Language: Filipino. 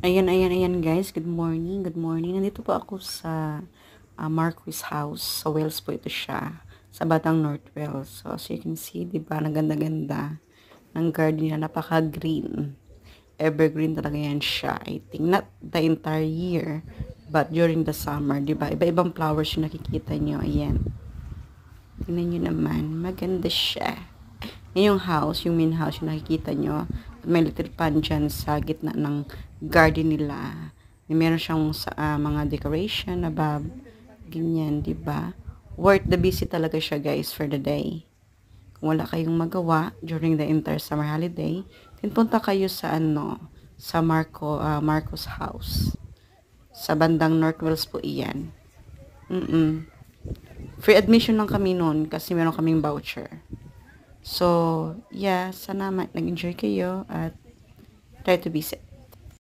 Ayan guys. Good morning. Good morning. Nandito po ako sa Marquis House. Sa Wales po ito siya. Sa Batang North Wales. So, as you can see, di ba, ang ganda-ganda ng garden niya. Napaka-green. Evergreen talaga yan siya. I think not the entire year, but during the summer, di ba? Iba-ibang flowers yung nakikita nyo. Ayan. Tingnan nyo naman. Maganda siya. Yan yung house, yung main house, yung nakikita nyo. At may little pan dyan sa gitna ng garden nila. Meron siyang mga decoration above. Ganyan, di ba? Worth the visit talaga siya, guys, for the day. Kung wala kayong magawa during the entire summer holiday, then punta kayo sa sa Marcos House. Sa bandang North Wales po iyan. Free admission lang kami noon kasi meron kaming voucher. So, yeah, sana nag-enjoy kayo at try to visit.